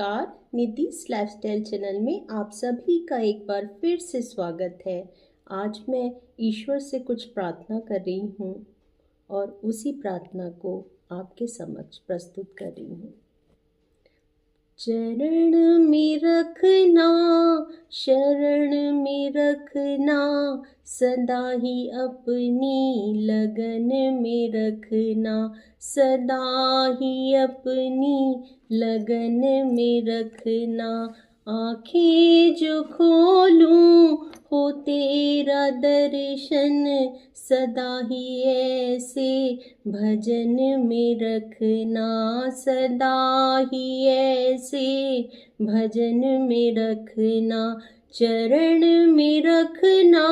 नमस्कार। निधिस lifestyle channel में आप सभी का एक बार फिर से स्वागत है। आज मैं ईश्वर से कुछ प्रार्थना कर रही हूँ और उसी प्रार्थना को आपके समक्ष प्रस्तुत कर रही हूँ। चरण में रखना, शरण में रखना, सदा ही अपनी लगन में रखना, सदा ही अपनी लगन में रखना। आँखें जो खोलूं हो तेरा दर्शन, सदा ही ऐसे भजन में रखना, सदा ही ऐसे भजन में रखना। चरण में रखना,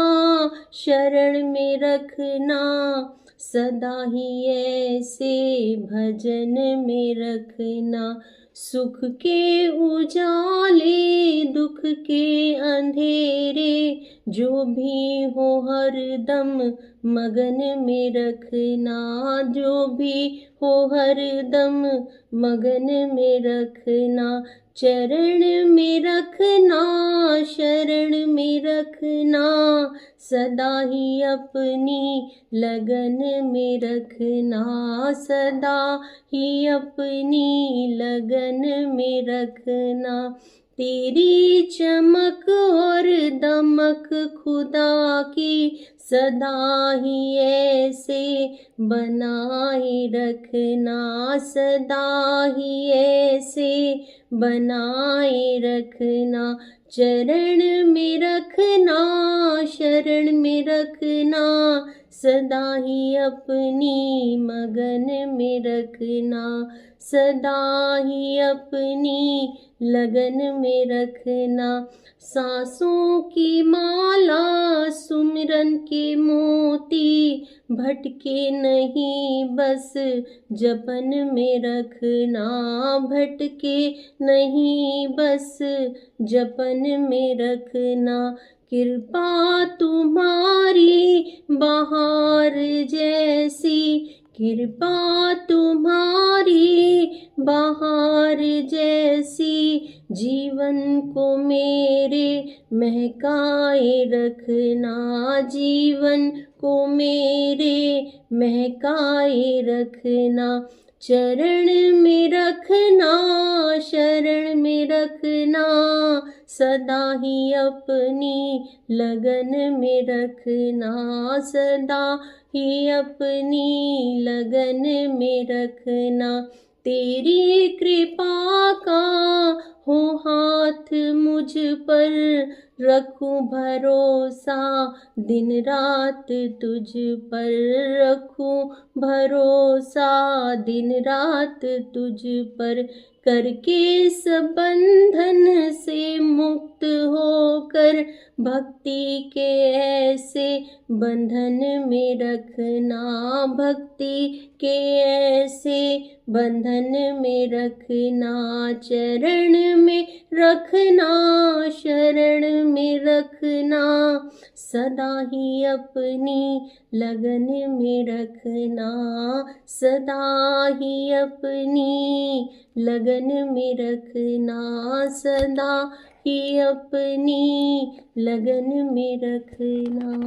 शरण में रखना, सदा ही ऐसे भजन में रखना। सुख के उजाले, दुख के अंधेरे, जो भी हो हरदम मगन में रखना, जो भी हो हरदम मगन में रखना। चरण में रखना, शरण में रखना, सदा ही अपनी लगन में रखना, सदा ही अपनी लगन में रखना। तेरी चमक और दमक खुदा की सदा ही ऐसे बनाए रखना, सदा ही ऐसे बनाए रखना। चरण में रखना, शरण में रखना, सदा ही अपनी मगन में रखना, सदा ही अपनी लगन में रखना। सांसों की माला, सुमिरन के मोती, भटके नहीं बस जपन में रखना, भटके नहीं बस जपन में रखना। कृपा तुम्हारी बहार जैसी, कृपा तुम्हारी बहार जैसी, जीवन को मेरे महकाए रखना, जीवन को मेरे महकाए रखना। चरण में रखना, शरण में रखना, सदा ही अपनी लगन में रखना, सदा ही अपनी लगन में रखना। तेरी कृपा का हो हाथ मुझ पर, रखूं भरोसा दिन रात तुझ पर, रखूं भरोसा दिन रात तुझ पर। करके सब बंधन से मुक्त होकर, भक्ति के ऐसे बंधन में रखना, भक्ति के ऐसे बंधन में रखना। चरण में रखना, शरण में रखना, सदा ही अपनी लगन में रखना, सदा ही अपनी लगन में रखना, सदा ही अपनी लगन में रखना।